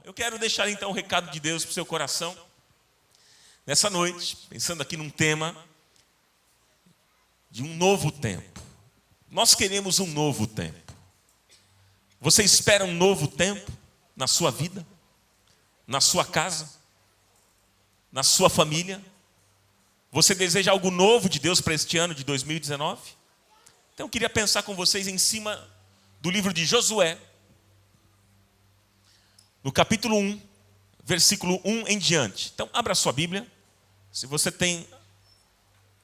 Eu quero deixar então o recado de Deus para o seu coração. Nessa noite, pensando aqui num tema de um novo tempo. Nós queremos um novo tempo. Você espera um novo tempo na sua vida? Na sua casa? Na sua família? Você deseja algo novo de Deus para este ano de 2019? Então eu queria pensar com vocês em cima do livro de Josué, no capítulo 1, versículo 1 em diante. Então abra a sua Bíblia. Se você tem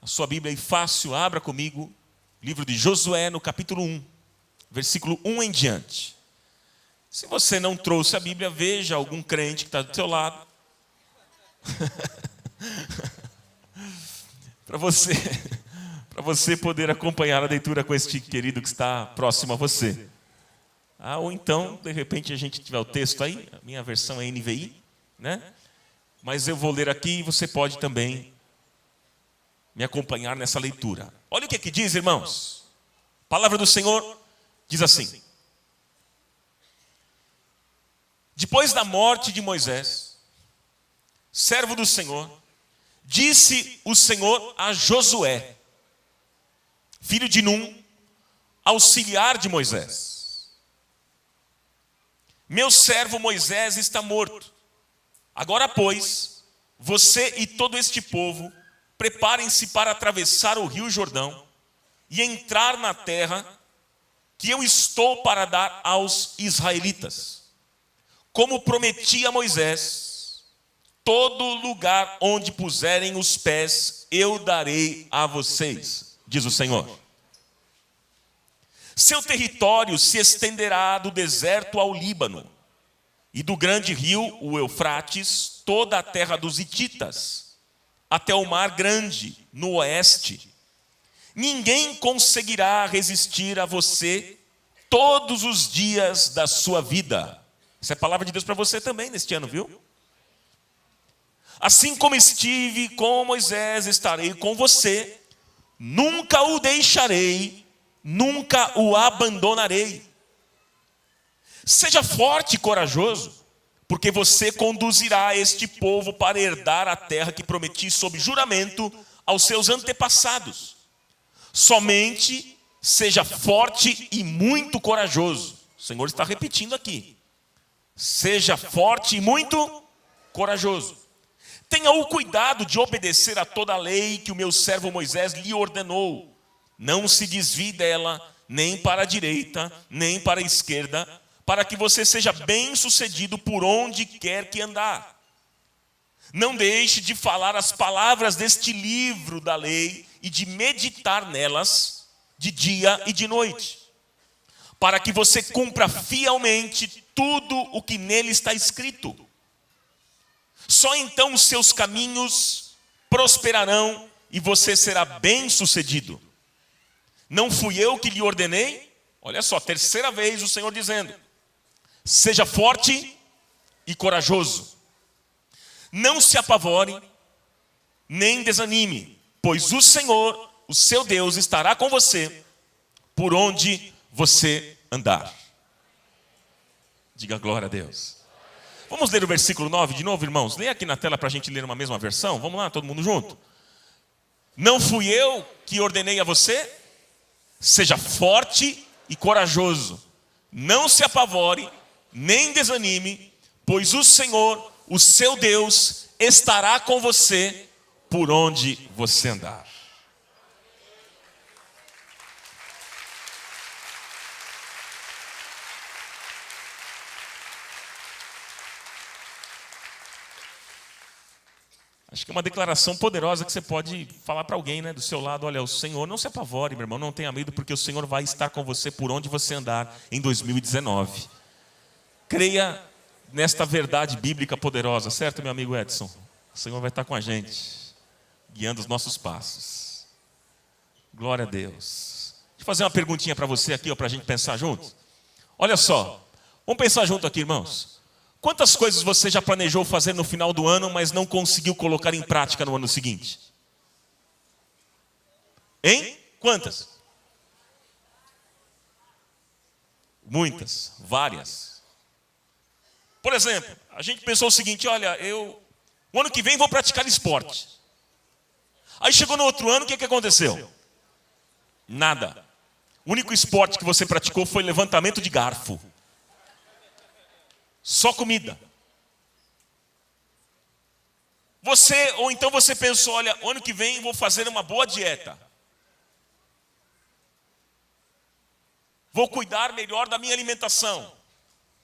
a sua Bíblia aí fácil, abra comigo. Livro de Josué, no capítulo 1, versículo 1 em diante. Se você não trouxe a Bíblia, veja algum crente que está do seu lado. para você poder acompanhar a leitura com este querido que está próximo a você. Ou então, de repente, a gente tiver o texto aí, a minha versão é NVI, né? Mas eu vou ler aqui e você pode também me acompanhar nessa leitura. Olha o que diz, irmãos. A palavra do Senhor diz assim: depois da morte de Moisés, servo do Senhor, disse o Senhor a Josué, filho de Num, auxiliar de Moisés: meu servo Moisés está morto. Agora, pois, você e todo este povo, preparem-se para atravessar o rio Jordão e entrar na terra que eu estou para dar aos israelitas. Como prometi a Moisés, todo lugar onde puserem os pés, eu darei a vocês, diz o Senhor. Seu território se estenderá do deserto ao Líbano, e do grande rio, o Eufrates, toda a terra dos hititas, até o mar grande, no oeste. Ninguém conseguirá resistir a você todos os dias da sua vida. Essa é a palavra de Deus para você também neste ano, viu? Assim como estive com Moisés, estarei com você. Nunca o deixarei, nunca o abandonarei. Seja forte e corajoso, porque você conduzirá este povo para herdar a terra que prometi sob juramento aos seus antepassados. Somente seja forte e muito corajoso. O Senhor está repetindo aqui. Seja forte e muito corajoso. Tenha o cuidado de obedecer a toda a lei que o meu servo Moisés lhe ordenou. Não se desvie dela, nem para a direita, nem para a esquerda, para que você seja bem-sucedido por onde quer que andar. Não deixe de falar as palavras deste livro da lei e de meditar nelas de dia e de noite, para que você cumpra fielmente tudo o que nele está escrito. Só então os seus caminhos prosperarão e você será bem-sucedido. Não fui eu que lhe ordenei? Olha só, terceira vez o Senhor dizendo: seja forte e corajoso. Não se apavore, nem desanime, pois o Senhor, o seu Deus, estará com você por onde você andar. Diga glória a Deus. Vamos ler o versículo 9 de novo, irmãos? Leia aqui na tela para a gente ler uma mesma versão. Vamos lá, todo mundo junto. Não fui eu que ordenei a você? Seja forte e corajoso. Não se apavore, nem desanime, pois o Senhor, o seu Deus, estará com você por onde você andar. Acho que é uma declaração poderosa que você pode falar para alguém, né, do seu lado: olha, o Senhor, não se apavore, meu irmão, não tenha medo, porque o Senhor vai estar com você por onde você andar em 2019. Creia nesta verdade bíblica poderosa, certo, meu amigo Edson? O Senhor vai estar com a gente, guiando os nossos passos. Glória a Deus. Deixa eu fazer uma perguntinha para você aqui, para a gente pensar junto. Olha só, vamos pensar junto aqui, irmãos. Quantas coisas você já planejou fazer no final do ano, mas não conseguiu colocar em prática no ano seguinte? Hein? Quantas? Muitas, várias. Por exemplo, a gente pensou o seguinte, olha, o ano que vem vou praticar esporte. Aí chegou no outro ano, o que aconteceu? Nada. O único esporte que você praticou foi levantamento de garfo. Só comida. Ou então você pensou, olha, ano que vem vou fazer uma boa dieta. Vou cuidar melhor da minha alimentação.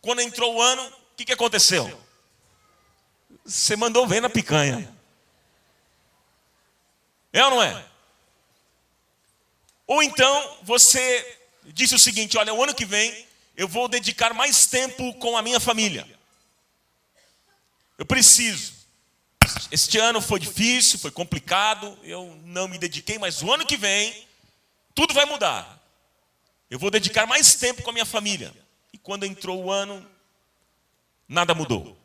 Quando entrou o ano, o que aconteceu? Você mandou ver na picanha. É ou não é? Ou então você disse o seguinte, olha, o ano que vem eu vou dedicar mais tempo com a minha família. Eu preciso. Este ano foi difícil, foi complicado, eu não me dediquei, mas o ano que vem tudo vai mudar. Eu vou dedicar mais tempo com a minha família. E quando entrou o ano, nada mudou.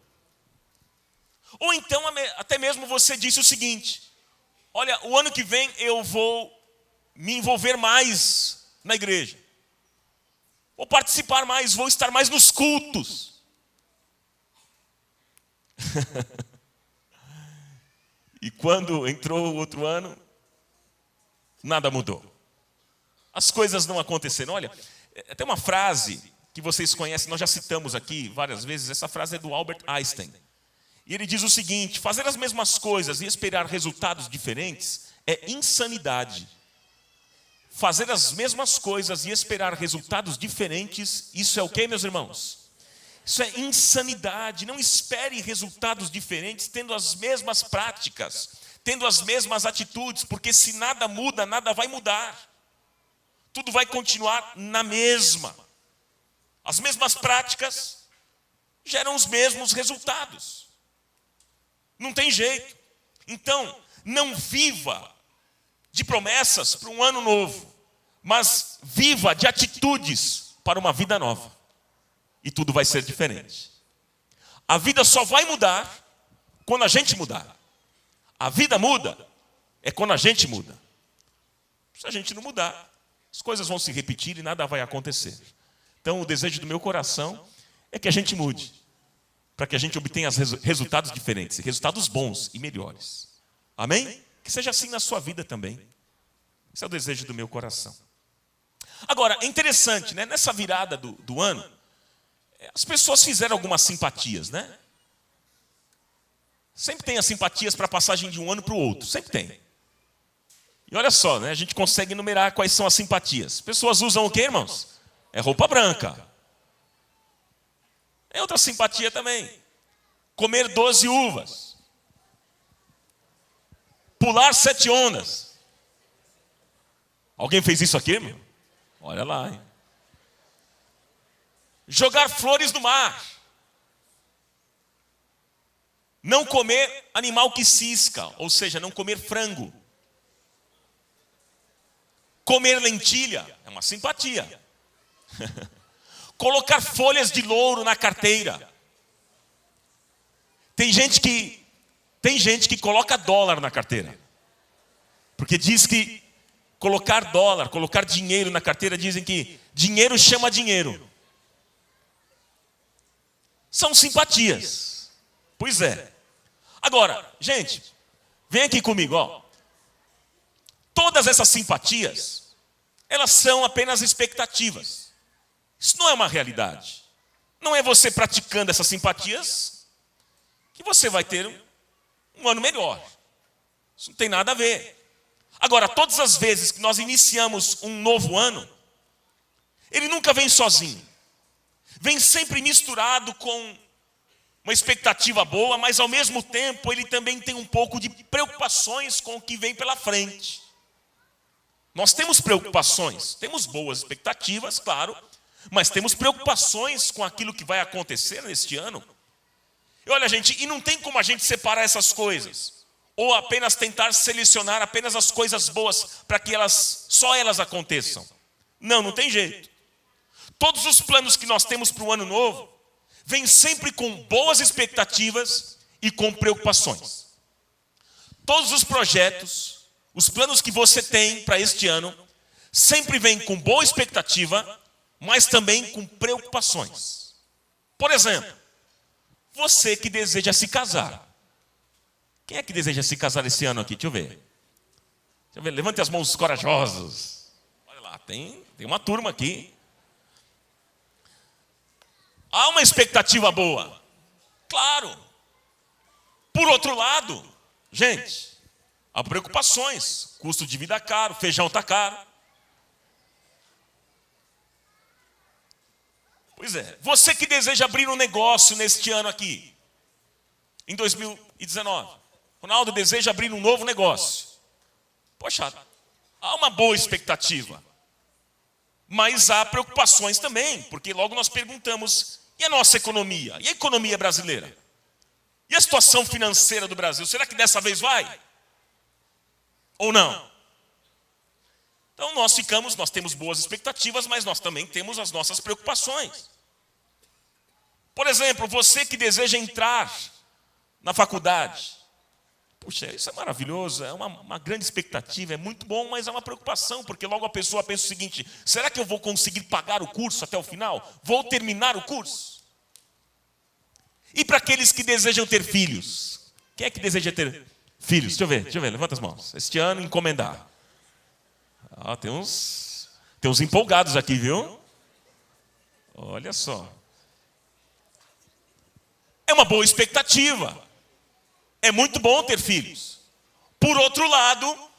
Ou então até mesmo você disse o seguinte, olha, o ano que vem eu vou me envolver mais na igreja. Vou participar mais, vou estar mais nos cultos. E quando entrou o outro ano, nada mudou. As coisas não aconteceram. Olha, tem uma frase que vocês conhecem, nós já citamos aqui várias vezes, essa frase é do Albert Einstein. E ele diz o seguinte, fazer as mesmas coisas e esperar resultados diferentes é insanidade. Fazer as mesmas coisas e esperar resultados diferentes, isso é o quê, meus irmãos? Isso é insanidade. Não espere resultados diferentes tendo as mesmas práticas, tendo as mesmas atitudes, porque se nada muda, nada vai mudar. Tudo vai continuar na mesma. As mesmas práticas geram os mesmos resultados. Não tem jeito. Então, não viva de promessas para um ano novo, mas viva de atitudes para uma vida nova. E tudo vai ser diferente. A vida só vai mudar quando a gente mudar. A vida muda é quando a gente muda. Se a gente não mudar, as coisas vão se repetir e nada vai acontecer. Então, o desejo do meu coração é que a gente mude, para que a gente obtenha resultados diferentes, resultados bons e melhores. Amém? Que seja assim na sua vida também. Esse é o desejo do meu coração. Agora, é interessante, né? Nessa virada do ano, as pessoas fizeram algumas simpatias, né? Sempre tem as simpatias para a passagem de um ano para o outro, sempre tem. E olha só, né? A gente consegue enumerar quais são as simpatias. Pessoas usam o quê, irmãos? É roupa branca. É outra simpatia também. Comer 12 uvas. Pular 7 ondas. Alguém fez isso aqui, irmão? Olha lá, hein? Jogar flores no mar. Não comer animal que cisca, ou seja, não comer frango. Comer lentilha é uma simpatia. Colocar folhas de louro na carteira. Tem gente que coloca dólar na carteira. Porque diz que colocar dólar, colocar dinheiro na carteira, dizem que dinheiro chama dinheiro. São simpatias. Pois é. Agora, gente, vem aqui comigo, ó. Todas essas simpatias, elas são apenas expectativas. Isso não é uma realidade. Não é você praticando essas simpatias que você vai ter um ano melhor. Isso não tem nada a ver. Agora, todas as vezes que nós iniciamos um novo ano, ele nunca vem sozinho. Vem sempre misturado com uma expectativa boa, mas ao mesmo tempo ele também tem um pouco de preocupações com o que vem pela frente. Nós temos preocupações, temos boas expectativas, claro, mas temos preocupações com aquilo que vai acontecer neste ano. E olha, gente, e não tem como a gente separar essas coisas, ou apenas tentar selecionar apenas as coisas boas para que só elas aconteçam. Não, não tem jeito. Todos os planos que nós temos para o ano novo vêm sempre com boas expectativas e com preocupações. Todos os projetos, os planos que você tem para este ano, sempre vêm com boa expectativa, mas também com preocupações. Por exemplo, Você que deseja se casar. Quem é que deseja se casar esse ano aqui? Deixa eu ver. Levante as mãos corajosos. Olha lá, tem uma turma aqui. Há uma expectativa boa. Claro. Por outro lado, gente, há preocupações. Custo de vida caro, feijão está caro. Pois é, você que deseja abrir um negócio neste ano aqui, em 2019. Ronaldo deseja abrir um novo negócio. Poxa, há uma boa expectativa. Mas há preocupações também, porque logo nós perguntamos, e a nossa economia? E a economia brasileira? E a situação financeira do Brasil? Será que dessa vez vai? Ou não? Então nós temos boas expectativas, mas nós também temos as nossas preocupações. Por exemplo, você que deseja entrar na faculdade. Puxa, isso é maravilhoso, é uma grande expectativa, é muito bom, mas é uma preocupação, porque logo a pessoa pensa o seguinte: será que eu vou conseguir pagar o curso até o final? Vou terminar o curso? E para aqueles que desejam ter filhos? Quem é que deseja ter filhos? Deixa eu ver, levanta as mãos. Este ano, encomendar. Tem uns empolgados aqui, viu? Olha só. É uma boa expectativa. É muito bom ter filhos. Por outro lado,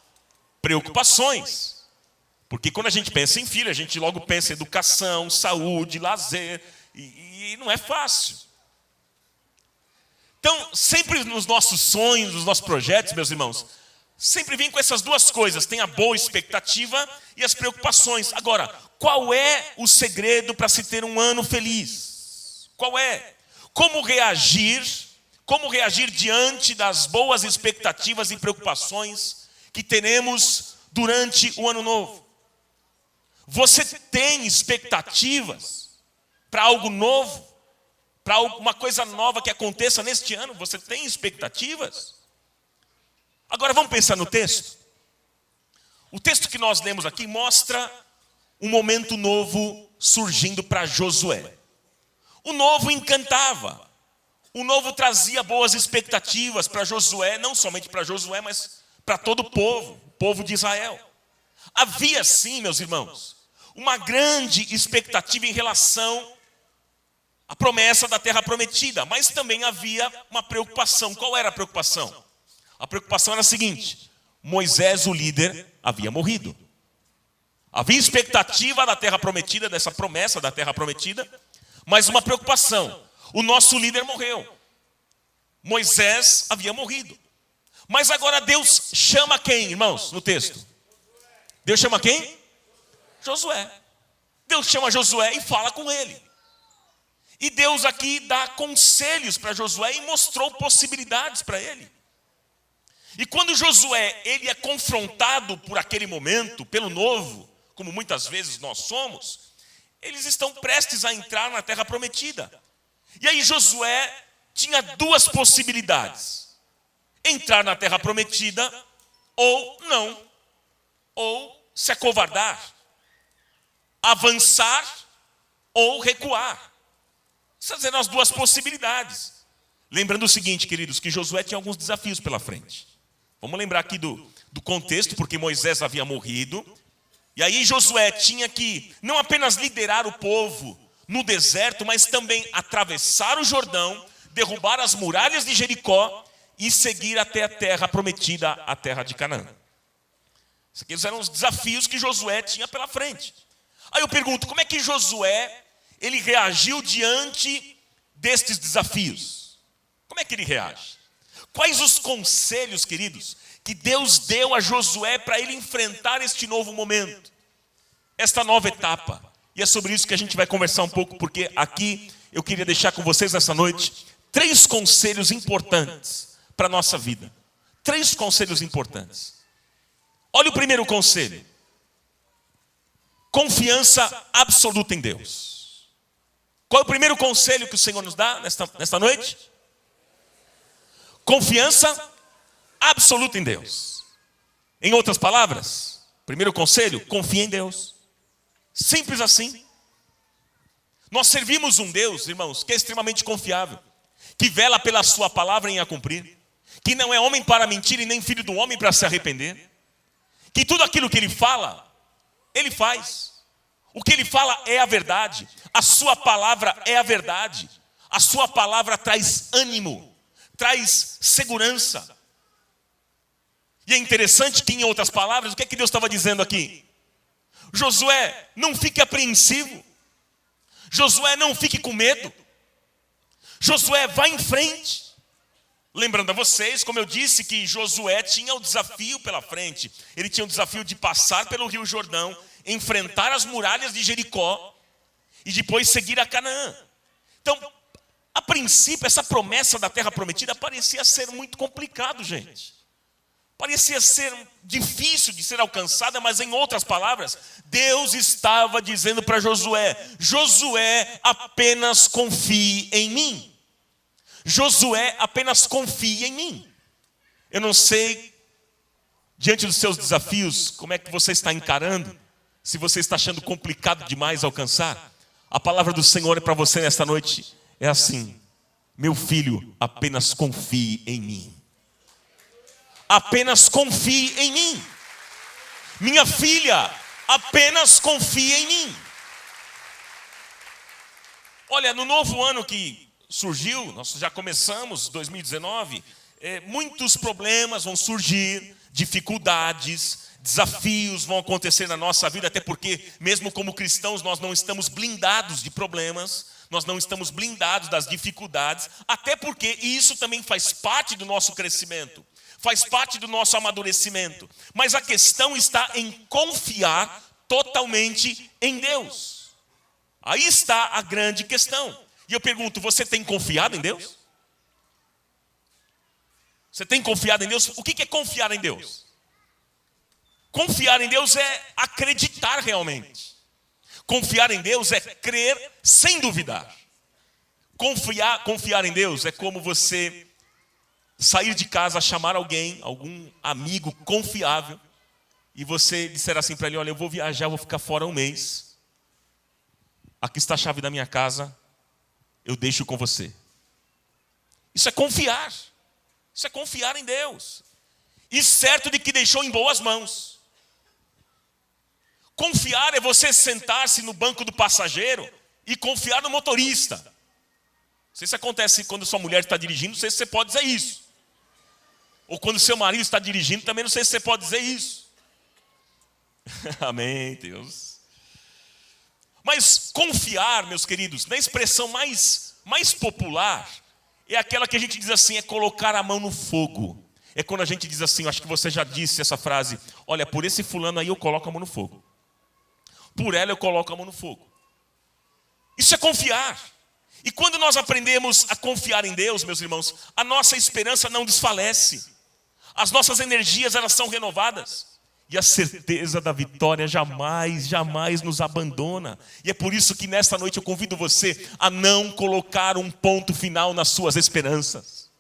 preocupações. Porque quando a gente pensa em filho, a gente logo pensa em educação, saúde, lazer. E não é fácil. Então, sempre nos nossos sonhos, nos nossos projetos, meus irmãos, sempre vem com essas duas coisas. Tem a boa expectativa e as preocupações. Agora, qual é o segredo para se ter um ano feliz? Qual é? Como reagir diante das boas expectativas e preocupações que teremos durante o ano novo? Você tem expectativas para algo novo? Para uma coisa nova que aconteça neste ano? Você tem expectativas? Agora vamos pensar no texto. O texto que nós lemos aqui mostra um momento novo surgindo para Josué. O novo encantava. O novo trazia boas expectativas para Josué, não somente para Josué, mas para todo o povo de Israel. Havia sim, meus irmãos, uma grande expectativa em relação à promessa da terra prometida, mas também havia uma preocupação. Qual era a preocupação? A preocupação era a seguinte: Moisés, o líder, havia morrido. Havia expectativa da terra prometida, dessa promessa da terra prometida, mas uma preocupação: o nosso líder morreu. Moisés havia morrido. Mas agora Deus chama quem, irmãos, no texto? Deus chama quem? Josué. Deus chama Josué e fala com ele. E Deus aqui dá conselhos para Josué e mostrou possibilidades para ele. E quando Josué ele é confrontado por aquele momento, pelo novo, como muitas vezes nós somos, eles estão prestes a entrar na terra prometida. E aí Josué tinha duas possibilidades: entrar na terra prometida ou não, ou se acovardar, avançar ou recuar. Essas eram as duas possibilidades. Lembrando o seguinte, queridos, que Josué tinha alguns desafios pela frente. Vamos lembrar aqui do contexto, porque Moisés havia morrido. E aí Josué tinha que não apenas liderar o povo no deserto, mas também atravessar o Jordão, derrubar as muralhas de Jericó e seguir até a terra prometida, a terra de Canaã. Esses eram os desafios que Josué tinha pela frente. Aí eu pergunto, como é que Josué ele reagiu diante destes desafios? Como é que ele reage? Quais os conselhos, queridos, que Deus deu a Josué para ele enfrentar este novo momento, esta nova etapa? E é sobre isso que a gente vai conversar um pouco, porque aqui eu queria deixar com vocês essa noite 3 conselhos importantes para a nossa vida. 3 conselhos importantes. Olha o primeiro conselho: confiança absoluta em Deus. Qual é o primeiro conselho que o Senhor nos dá nesta noite? Confiança absoluta em Deus. Em outras palavras, primeiro conselho: confia em Deus. Simples assim. Nós servimos um Deus, irmãos, que é extremamente confiável, que vela pela sua palavra em a cumprir, que não é homem para mentir e nem filho do homem para se arrepender, que tudo aquilo que ele fala, ele faz. O que ele fala é a verdade, a sua palavra é a verdade, a sua palavra traz ânimo, traz segurança. E é interessante que, em outras palavras, o que é que Deus estava dizendo aqui? Josué, não fique apreensivo. Josué, não fique com medo. Josué, vá em frente. Lembrando a vocês, como eu disse, que Josué tinha o desafio pela frente. Ele tinha o desafio de passar pelo Rio Jordão, enfrentar as muralhas de Jericó e depois seguir a Canaã. Então, a princípio, essa promessa da terra prometida parecia ser muito complicado, gente. Parecia ser difícil de ser alcançada, mas em outras palavras, Deus estava dizendo para Josué: Josué, apenas confie em mim. Josué, apenas confie em mim. Eu não sei, diante dos seus desafios, como é que você está encarando, se você está achando complicado demais alcançar. A palavra do Senhor é para você nesta noite, é assim: meu filho, apenas confie em mim. Apenas confie em mim. Minha filha, apenas confie em mim. Olha, no novo ano que surgiu, nós já começamos 2019, muitos problemas vão surgir, dificuldades, desafios vão acontecer na nossa vida, até porque, mesmo como cristãos, nós não estamos blindados de problemas, nós não estamos blindados das dificuldades, até porque isso também faz parte do nosso crescimento. Faz parte do nosso amadurecimento. Mas a questão está em confiar totalmente em Deus. Aí está a grande questão. E eu pergunto, você tem confiado em Deus? Você tem confiado em Deus? O que é confiar em Deus? Confiar em Deus é acreditar realmente. Confiar em Deus é crer sem duvidar. Confiar em Deus é como você sair de casa, chamar alguém, algum amigo confiável, e você disser assim para ele: olha, eu vou viajar, vou ficar fora um mês. Aqui está a chave da minha casa, eu deixo com você. Isso é confiar. Isso é confiar em Deus. E certo de que deixou em boas mãos. Confiar é você sentar-se no banco do passageiro e confiar no motorista. Não sei se acontece quando sua mulher está dirigindo, não sei se você pode dizer isso. Ou quando seu marido está dirigindo, também não sei se você pode dizer isso. Amém, Deus. Mas confiar, meus queridos, na expressão mais popular, é aquela que a gente diz assim, é colocar a mão no fogo. É quando a gente diz assim, eu acho que você já disse essa frase: olha, por esse fulano aí eu coloco a mão no fogo. Por ela eu coloco a mão no fogo. Isso é confiar. E quando nós aprendemos a confiar em Deus, meus irmãos, a nossa esperança não desfalece. As nossas energias, elas são renovadas. E a certeza da vitória jamais nos abandona. E é por isso que nesta noite eu convido você a não colocar um ponto final nas suas esperanças.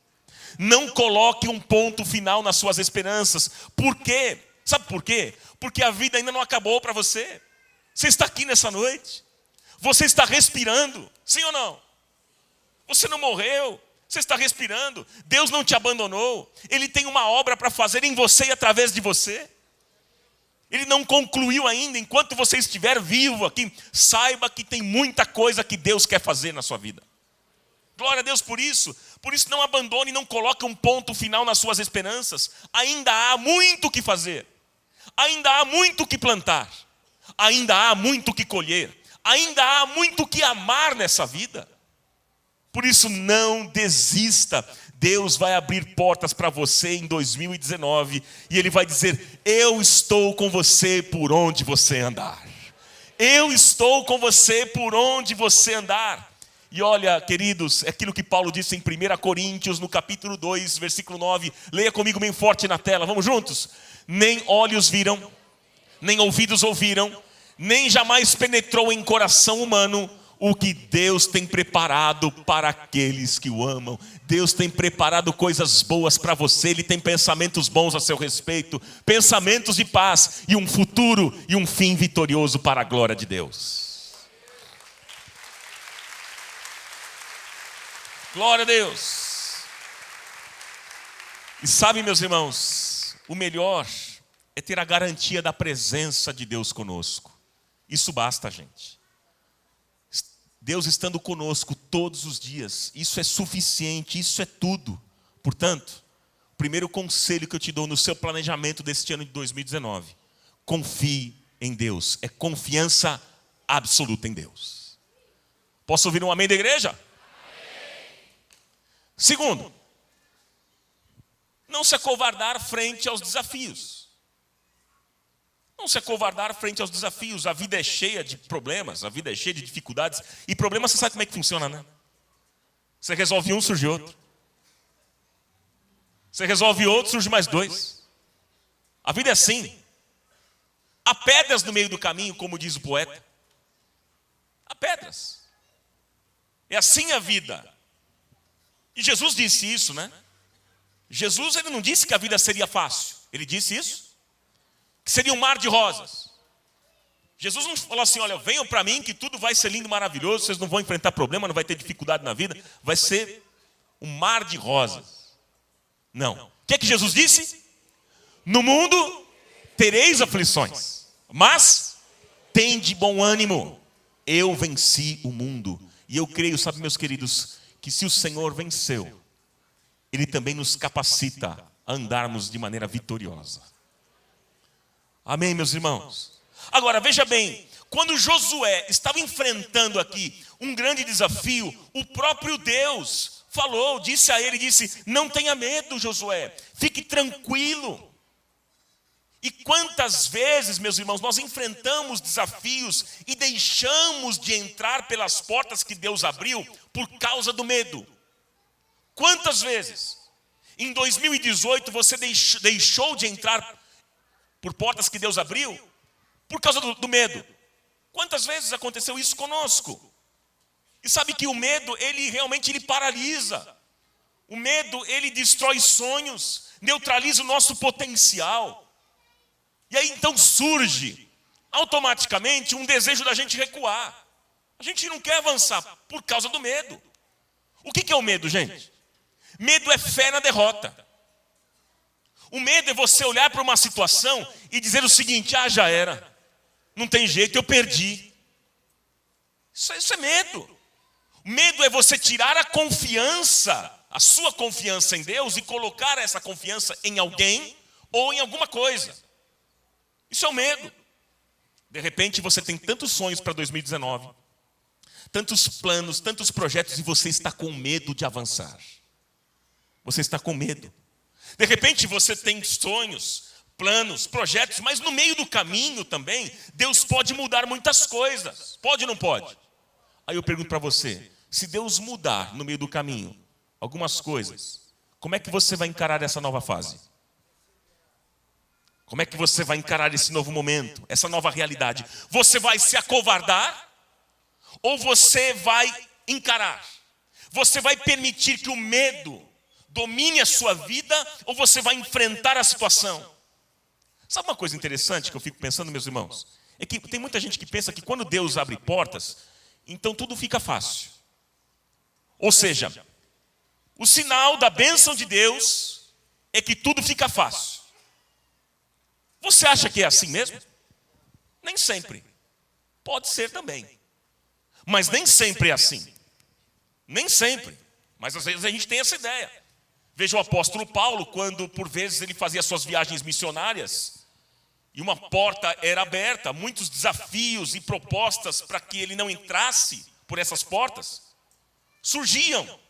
Não coloque um ponto final nas suas esperanças. Por quê? Sabe por quê? Porque a vida ainda não acabou para você. Você está aqui nessa noite. Você está respirando. Sim ou não? Você não morreu. Você está respirando. Deus não te abandonou. Ele tem uma obra para fazer em você e através de você. Ele não concluiu ainda. Enquanto você estiver vivo aqui, saiba que tem muita coisa que Deus quer fazer na sua vida. Glória a Deus por isso. Por isso não abandone, não coloque um ponto final nas suas esperanças. Ainda há muito o que fazer. Ainda há muito o que plantar. Ainda há muito o que colher. Ainda há muito o que amar nessa vida. Por isso não desista. Deus vai abrir portas para você em 2019. E Ele vai dizer: eu estou com você por onde você andar. Eu estou com você por onde você andar. E olha, queridos, é aquilo que Paulo disse em 1 Coríntios, no capítulo 2, versículo 9. Leia comigo bem forte na tela, vamos juntos? Nem olhos viram, nem ouvidos ouviram, nem jamais penetrou em coração humano o que Deus tem preparado para aqueles que o amam. Deus tem preparado coisas boas para você. Ele tem pensamentos bons a seu respeito, pensamentos de paz e um futuro e um fim vitorioso para a glória de Deus. Glória a Deus. E sabe, meus irmãos, o melhor é ter a garantia da presença de Deus conosco. Isso basta, gente. Deus estando conosco todos os dias, isso é suficiente, isso é tudo. Portanto, o primeiro conselho que eu te dou no seu planejamento deste ano de 2019, confie em Deus. É confiança absoluta em Deus. Posso ouvir um amém da igreja? Amém. Segundo, não se acovardar frente aos desafios. Não se acovardar frente aos desafios. A vida é cheia de problemas, a vida é cheia de dificuldades. E problema, você sabe como é que funciona, né? Você resolve um, surge outro. Você resolve outro, surge mais dois. A vida é assim. Há pedras no meio do caminho, como diz o poeta. Há pedras. É assim a vida. E Jesus disse isso, né? Jesus, ele não disse que a vida seria fácil. Ele disse isso. Que seria um mar de rosas. Jesus não falou assim, olha, venham para mim que tudo vai ser lindo e maravilhoso, vocês não vão enfrentar problema, não vai ter dificuldade na vida, vai ser um mar de rosas. Não. O que é que Jesus disse? No mundo tereis aflições, mas tende bom ânimo. Eu venci o mundo. E eu creio, sabe, meus queridos, que se o Senhor venceu, Ele também nos capacita a andarmos de maneira vitoriosa. Amém, meus irmãos? Agora, veja bem, quando Josué estava enfrentando aqui um grande desafio, o próprio Deus falou, disse a ele, disse, não tenha medo, Josué, fique tranquilo. E quantas vezes, meus irmãos, nós enfrentamos desafios e deixamos de entrar pelas portas que Deus abriu por causa do medo? Quantas vezes? Em 2018 você deixou de entrar por portas que Deus abriu por causa do medo? Quantas vezes aconteceu isso conosco? E sabe que o medo, ele realmente paralisa. O medo, ele destrói sonhos, neutraliza o nosso potencial. E aí então surge automaticamente um desejo da gente recuar. A gente não quer avançar por causa do medo. O que é o medo, gente? Medo é fé na derrota. O medo é você olhar para uma situação e dizer o seguinte, já era. Não tem jeito, eu perdi. Isso é medo. O medo é você tirar a confiança, a sua confiança em Deus e colocar essa confiança em alguém ou em alguma coisa. Isso é o medo. De repente você tem tantos sonhos para 2019, tantos planos, tantos projetos e você está com medo de avançar. Você está com medo. De repente você tem sonhos, planos, projetos, mas no meio do caminho também, Deus pode mudar muitas coisas. Pode ou não pode? Aí eu pergunto para você, se Deus mudar no meio do caminho algumas coisas, como é que você vai encarar essa nova fase? Como é que você vai encarar esse novo momento, essa nova realidade? Você vai se acovardar ou você vai encarar? Você vai permitir que o medo domine a sua vida ou você vai enfrentar a situação? Sabe uma coisa interessante que eu fico pensando, meus irmãos? É que tem muita gente que pensa que quando Deus abre portas, então tudo fica fácil. Ou seja, o sinal da bênção de Deus é que tudo fica fácil. Você acha que é assim mesmo? Nem sempre. Pode ser também. Mas nem sempre é assim. Nem sempre. Mas às vezes a gente tem essa ideia. Veja o apóstolo Paulo, quando por vezes ele fazia suas viagens missionárias, e uma porta era aberta, muitos desafios e propostas para que ele não entrasse por essas portas surgiam.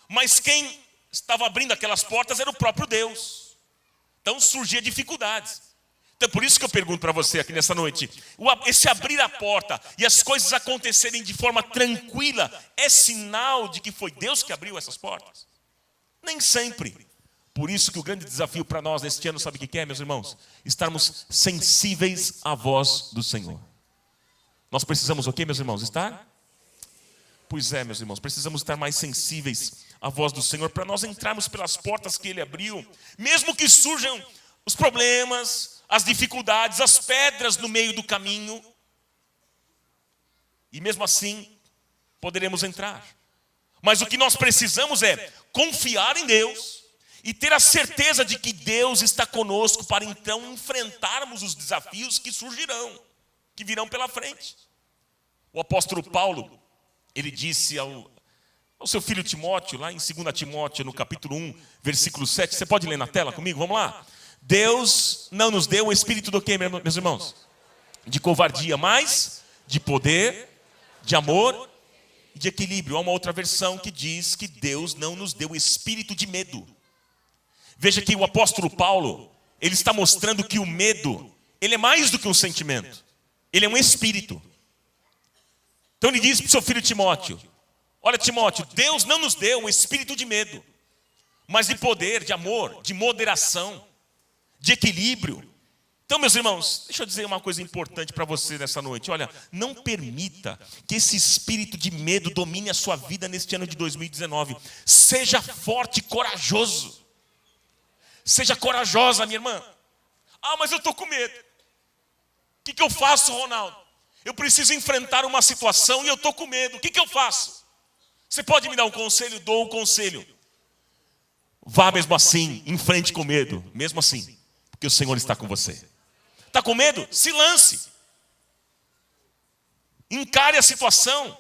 Mas quem estava abrindo aquelas portas era o próprio Deus. Então surgiam dificuldades. Então é por isso que eu pergunto para você aqui nessa noite, esse abrir a porta e as coisas acontecerem de forma tranquila, é sinal de que foi Deus que abriu essas portas? Nem sempre. Por isso que o grande desafio para nós neste ano, sabe o que é, meus irmãos? Estarmos sensíveis à voz do Senhor. Nós precisamos o quê, meus irmãos? Estar? Pois é, meus irmãos, precisamos estar mais sensíveis à voz do Senhor para nós entrarmos pelas portas que Ele abriu, mesmo que surjam os problemas, as dificuldades, as pedras no meio do caminho. E mesmo assim, poderemos entrar. Mas o que nós precisamos é confiar em Deus e ter a certeza de que Deus está conosco para então enfrentarmos os desafios que surgirão, que virão pela frente. O apóstolo Paulo, ele disse ao seu filho Timóteo, lá em 2 Timóteo, no capítulo 1, versículo 7, você pode ler na tela comigo? Vamos lá. Deus não nos deu o espírito do quê, meus irmãos? De covardia, mas de poder, de amor e de equilíbrio. Há uma outra versão que diz que Deus não nos deu o espírito de medo. Veja que o apóstolo Paulo, ele está mostrando que o medo, ele é mais do que um sentimento. Ele é um espírito. Então ele diz para o seu filho Timóteo, olha Timóteo, Deus não nos deu um espírito de medo, mas de poder, de amor, de moderação, de equilíbrio. Então, meus irmãos, deixa eu dizer uma coisa importante para você nessa noite. Olha, não permita que esse espírito de medo domine a sua vida neste ano de 2019. Seja forte e corajoso. Seja corajosa, minha irmã. Ah, mas eu estou com medo. O que eu faço, Ronaldo? Eu preciso enfrentar uma situação e eu estou com medo. O que eu faço? Você pode me dar um conselho? Dou um conselho. Vá mesmo assim, em frente com medo. Mesmo assim, porque o Senhor está com você. Está com medo? Se lance. Encare a situação.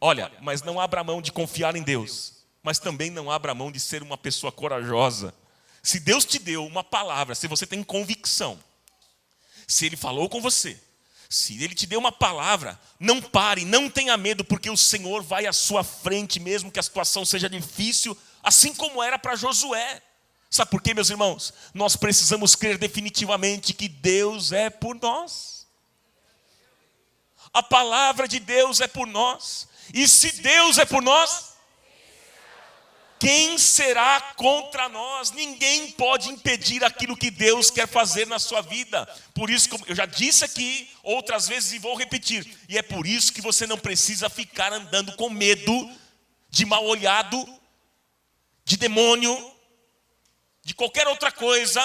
Olha, mas não abra mão de confiar em Deus. Mas também não abra mão de ser uma pessoa corajosa. Se Deus te deu uma palavra, se você tem convicção, se Ele falou com você, se Ele te deu uma palavra, não pare, não tenha medo, porque o Senhor vai à sua frente, mesmo que a situação seja difícil, assim como era para Josué. Sabe por quê, meus irmãos? Nós precisamos crer definitivamente que Deus é por nós. A palavra de Deus é por nós. E se Deus é por nós, quem será contra nós? Ninguém pode impedir aquilo que Deus quer fazer na sua vida. Por isso, como eu já disse aqui outras vezes e vou repetir, e é por isso que você não precisa ficar andando com medo de mal olhado, de demônio, de qualquer outra coisa,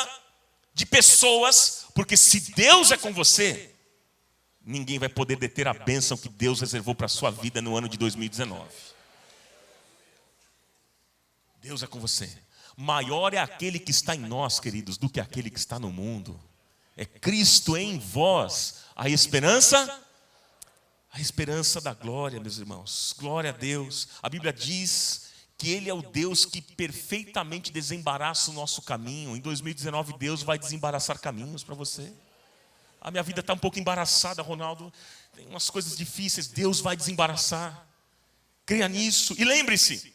de pessoas, porque se Deus é com você, ninguém vai poder deter a bênção que Deus reservou para a sua vida no ano de 2019. Deus é com você. Maior é aquele que está em nós, queridos, do que aquele que está no mundo. É Cristo em vós, a esperança da glória, meus irmãos. Glória a Deus. A Bíblia diz que Ele é o Deus que perfeitamente desembaraça o nosso caminho. Em 2019, Deus vai desembaraçar caminhos para você. A minha vida está um pouco embaraçada, Ronaldo. Tem umas coisas difíceis, Deus vai desembaraçar. Creia nisso. E lembre-se,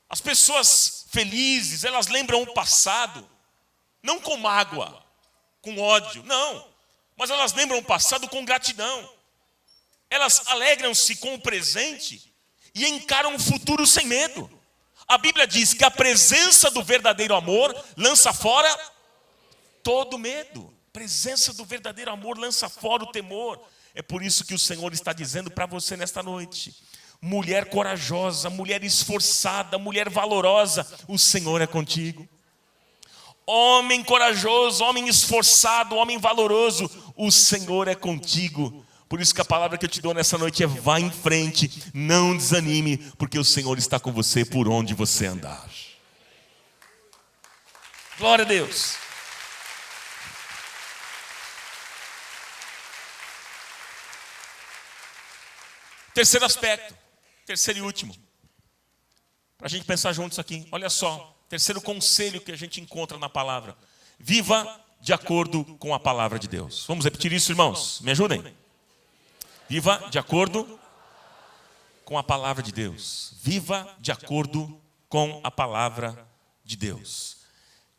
as pessoas felizes, elas lembram o passado, não com mágoa, com ódio, não. Mas elas lembram o passado com gratidão. Elas alegram-se com o presente e encaram o futuro sem medo. A Bíblia diz que a presença do verdadeiro amor lança fora todo medo. A presença do verdadeiro amor lança fora o temor. É por isso que o Senhor está dizendo para você nesta noite: mulher corajosa, mulher esforçada, mulher valorosa, o Senhor é contigo. Homem corajoso, homem esforçado, homem valoroso, o Senhor é contigo. Por isso que a palavra que eu te dou nessa noite é: vá em frente, não desanime, porque o Senhor está com você por onde você andar. Glória a Deus. Terceiro aspecto, terceiro e último, para a gente pensar juntos aqui. Olha só, terceiro conselho que a gente encontra na palavra: viva de acordo com a palavra de Deus. Vamos repetir isso, irmãos? Me ajudem. Viva de acordo com a palavra de Deus. Viva de acordo com a palavra de Deus.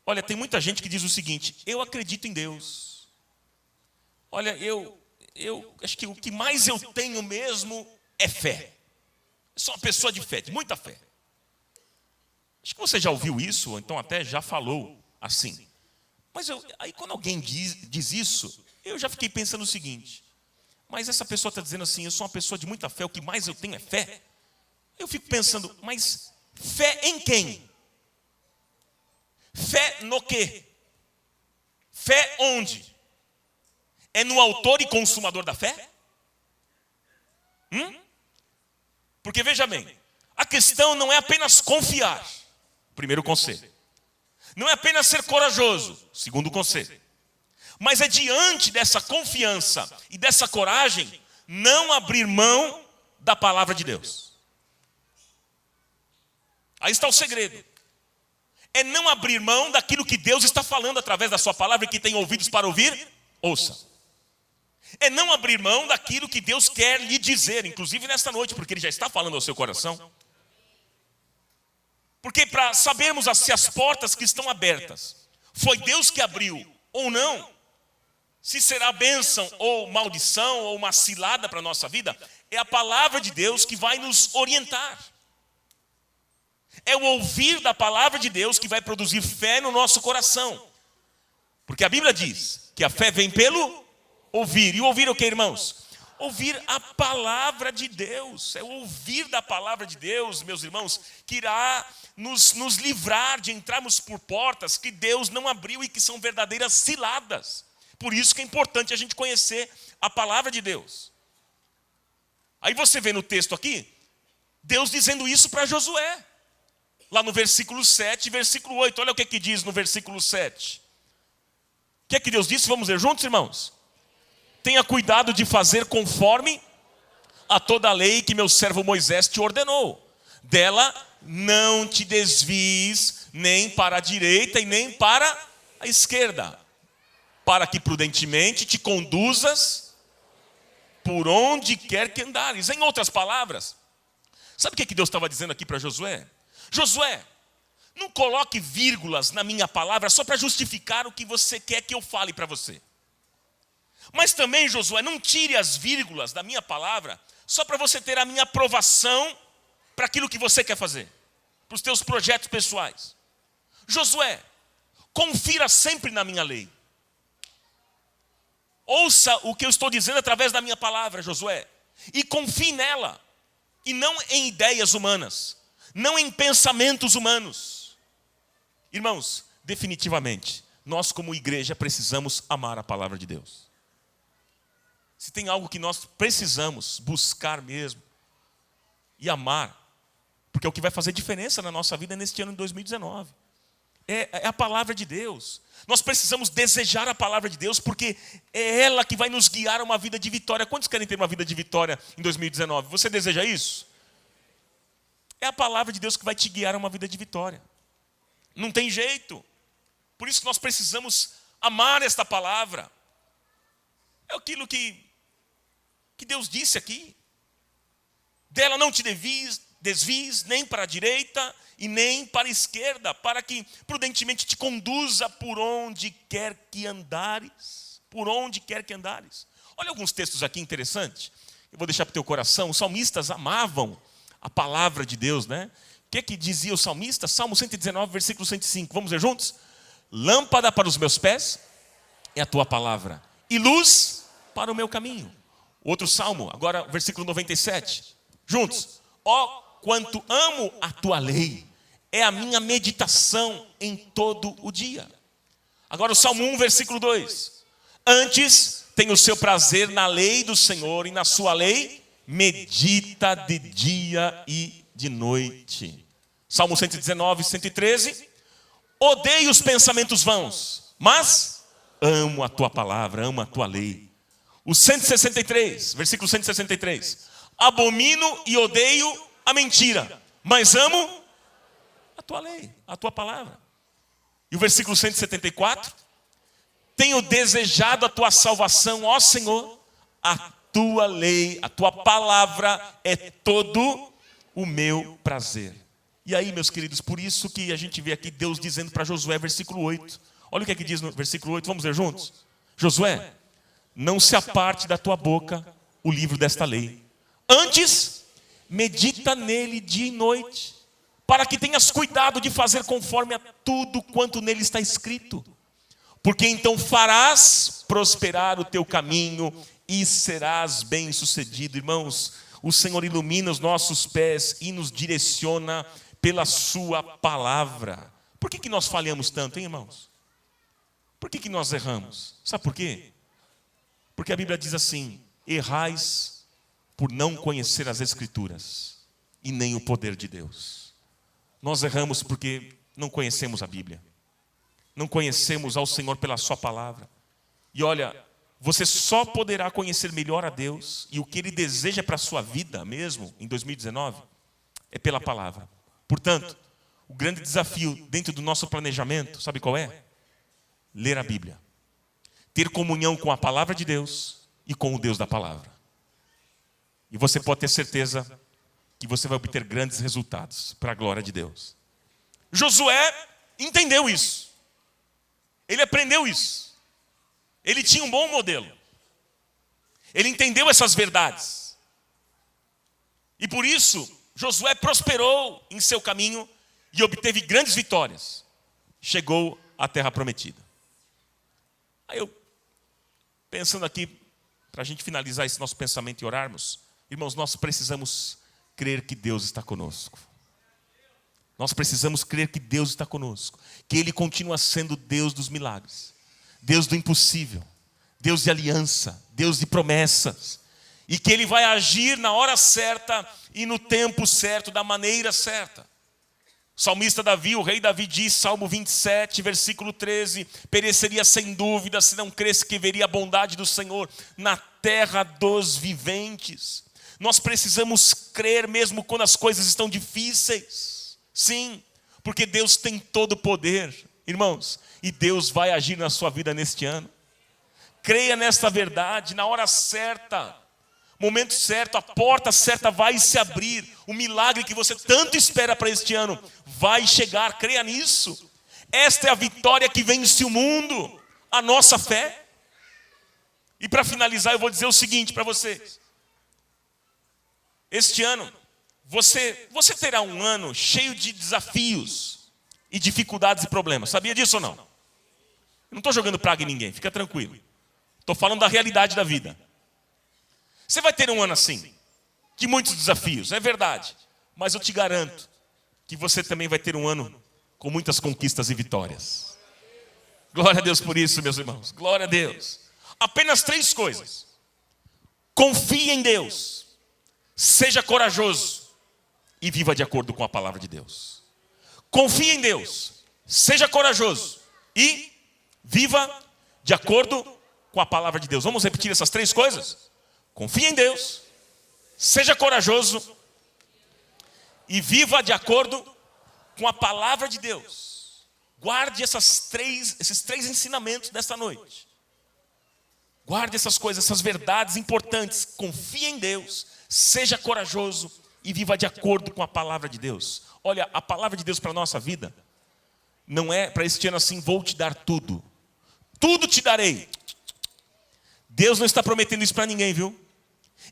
Olha, tem muita gente que diz o seguinte: eu acredito em Deus. Olha, eu acho que o que mais eu tenho mesmo é fé. Eu sou uma pessoa de fé, de muita fé. Acho que você já ouviu isso, ou então até já falou assim. Mas aí quando alguém diz isso, eu já fiquei pensando o seguinte: mas essa pessoa está dizendo assim, eu sou uma pessoa de muita fé, o que mais eu tenho é fé. Eu fico pensando, mas fé em quem? Fé no quê? Fé onde? É no autor e consumador da fé? Porque veja bem, A questão não é apenas confiar, primeiro conselho. Não é apenas ser corajoso, segundo conselho. Mas é diante dessa confiança e dessa coragem, não abrir mão da palavra de Deus. Aí está o segredo. É não abrir mão daquilo que Deus está falando através da sua palavra, e que tem ouvidos para ouvir, ouça. É não abrir mão daquilo que Deus quer lhe dizer, inclusive nesta noite, porque Ele já está falando ao seu coração. Porque para sabermos se as portas que estão abertas, foi Deus que abriu ou não, se será bênção ou maldição ou uma cilada para a nossa vida, é a palavra de Deus que vai nos orientar. É o ouvir da palavra de Deus que vai produzir fé no nosso coração. Porque a Bíblia diz que a fé vem pelo ouvir. E ouvir o que, irmãos? Ouvir a palavra de Deus. É o ouvir da palavra de Deus, meus irmãos, que irá nos livrar de entrarmos por portas que Deus não abriu e que são verdadeiras ciladas. Por isso que é importante a gente conhecer a palavra de Deus. Aí você vê no texto aqui, Deus dizendo isso para Josué. Lá no versículo 7 e versículo 8. Olha o que diz no versículo 7. O que é que Deus disse? Vamos ler juntos, irmãos? Tenha cuidado de fazer conforme a toda a lei que meu servo Moisés te ordenou. Dela não te desvies nem para a direita e nem para a esquerda, para que prudentemente te conduzas por onde quer que andares. Em outras palavras, sabe o que Deus estava dizendo aqui para Josué? Josué, não coloque vírgulas na minha palavra só para justificar o que você quer que eu fale para você. Mas também, Josué, não tire as vírgulas da minha palavra só para você ter a minha aprovação para aquilo que você quer fazer, para os teus projetos pessoais. Josué, confira sempre na minha lei. Ouça o que eu estou dizendo através da minha palavra, Josué, e confie nela, e não em ideias humanas, não em pensamentos humanos. Irmãos, definitivamente, nós como igreja precisamos amar a palavra de Deus. Se tem algo que nós precisamos buscar mesmo e amar, porque é o que vai fazer diferença na nossa vida neste ano de 2019. É a palavra de Deus. Nós precisamos desejar a palavra de Deus, porque é ela que vai nos guiar a uma vida de vitória. Quantos querem ter uma vida de vitória em 2019? Você deseja isso? É a palavra de Deus que vai te guiar a uma vida de vitória. Não tem jeito. Por isso nós precisamos amar esta palavra. É aquilo que Deus disse aqui. Dela não te desvies nem para a direita e nem para a esquerda, para que prudentemente te conduza por onde quer que andares. Por onde quer que andares. Olha alguns textos aqui interessantes. Eu vou deixar para o teu coração. Os salmistas amavam a palavra de Deus, né? O que dizia o salmista? Salmo 119, versículo 105. Vamos ver juntos? Lâmpada para os meus pés é a tua palavra, e luz para o meu caminho. Outro salmo, agora versículo 97. Juntos. Ó, quanto amo a tua lei, é a minha meditação em todo o dia. Agora o Salmo 1, versículo 2. Antes tem o seu prazer na lei do Senhor, e na sua lei medita de dia e de noite. Salmo 119, 113. Odeio os pensamentos vãos, mas amo a tua palavra, amo a tua lei. O 163, versículo 163. Abomino e odeio a mentira, mas amo a tua lei, a tua palavra. E o versículo 174. Tenho desejado a tua salvação, ó Senhor, a tua lei, a tua palavra é todo o meu prazer. E aí, meus queridos, por isso que a gente vê aqui Deus dizendo para Josué, versículo 8. Olha o que é que diz no versículo 8, vamos ler juntos? Josué, não se aparte da tua boca o livro desta lei. Antes, medita nele dia e noite, para que tenhas cuidado de fazer conforme a tudo quanto nele está escrito. Porque então farás prosperar o teu caminho e serás bem-sucedido. Irmãos, o Senhor ilumina os nossos pés e nos direciona pela sua palavra. Por que nós falhamos tanto, hein, irmãos? Por que nós erramos? Sabe por quê? Porque a Bíblia diz assim: errais por não conhecer as Escrituras. e nem o poder de Deus. Nós erramos porque não conhecemos a Bíblia. Não conhecemos ao Senhor pela sua palavra. E olha, você só poderá conhecer melhor a Deus e o que Ele deseja para a sua vida mesmo, em 2019, é pela palavra. Portanto, o grande desafio dentro do nosso planejamento, sabe qual é? Ler a Bíblia. Ter comunhão com a palavra de Deus e com o Deus da palavra. E você pode ter certeza que você vai obter grandes resultados para a glória de Deus. Josué entendeu isso. Ele aprendeu isso. Ele tinha um bom modelo. Ele entendeu essas verdades. E por isso, Josué prosperou em seu caminho e obteve grandes vitórias. Chegou à terra prometida. Aí eu, pensando aqui, para a gente finalizar esse nosso pensamento e orarmos, irmãos, nós precisamos crer que Deus está conosco. Nós precisamos crer que Deus está conosco. Que Ele continua sendo Deus dos milagres. Deus do impossível. Deus de aliança. Deus de promessas. E que Ele vai agir na hora certa e no tempo certo, da maneira certa. O salmista Davi, o rei Davi diz, Salmo 27, versículo 13, pereceria sem dúvida se não cresce que veria a bondade do Senhor na terra dos viventes. Nós precisamos crer mesmo quando as coisas estão difíceis. Sim, porque Deus tem todo o poder, irmãos, e Deus vai agir na sua vida neste ano. Creia nesta verdade, na hora certa, momento certo, a porta certa vai se abrir. O milagre que você tanto espera para este ano vai chegar, creia nisso. Esta é a vitória que vence o mundo, a nossa fé. E para finalizar eu vou dizer o seguinte para vocês. Este ano, você terá um ano cheio de desafios e dificuldades e problemas. Sabia disso ou não? Eu não estou jogando praga em ninguém, fica tranquilo. Estou falando da realidade da vida. Você vai ter um ano assim, de muitos desafios, é verdade. Mas eu te garanto que você também vai ter um ano com muitas conquistas e vitórias. Glória a Deus por isso, meus irmãos. Glória a Deus. Apenas 3 coisas. Confie em Deus. Seja corajoso e viva de acordo com a palavra de Deus. Confie em Deus. Seja corajoso e viva de acordo com a palavra de Deus. Vamos repetir essas 3 coisas? Confie em Deus. Seja corajoso e viva de acordo com a palavra de Deus. Guarde esses três ensinamentos desta noite. Guarde essas coisas, essas verdades importantes. Confie em Deus, seja corajoso e viva de acordo com a palavra de Deus. Olha, a palavra de Deus para a nossa vida não é para este ano assim, vou te dar tudo. Tudo te darei. Deus não está prometendo isso para ninguém, viu?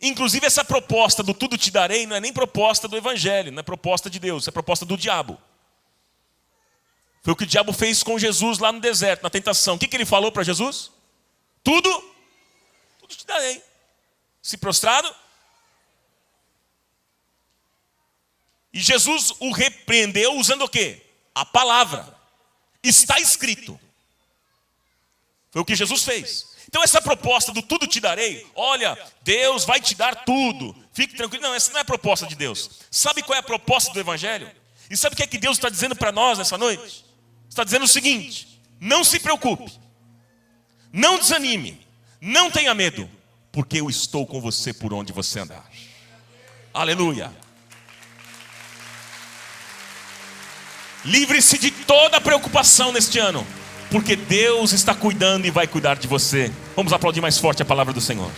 Inclusive essa proposta do tudo te darei não é nem proposta do Evangelho, não é proposta de Deus, é proposta do diabo. Foi o que o diabo fez com Jesus lá no deserto, na tentação. O que ele falou para Jesus? Tudo te darei. Se prostrado. E Jesus o repreendeu usando o quê? A palavra. Está escrito. Foi o que Jesus fez. Então essa proposta do tudo te darei, olha, Deus vai te dar tudo. Fique tranquilo. Não, essa não é a proposta de Deus. Sabe qual é a proposta do Evangelho? E sabe o que é que Deus está dizendo para nós nessa noite? Está dizendo o seguinte: não se preocupe. Não desanime. Não tenha medo. Porque eu estou com você por onde você andar. Aleluia. Livre-se de toda preocupação neste ano, porque Deus está cuidando e vai cuidar de você. Vamos aplaudir mais forte a palavra do Senhor.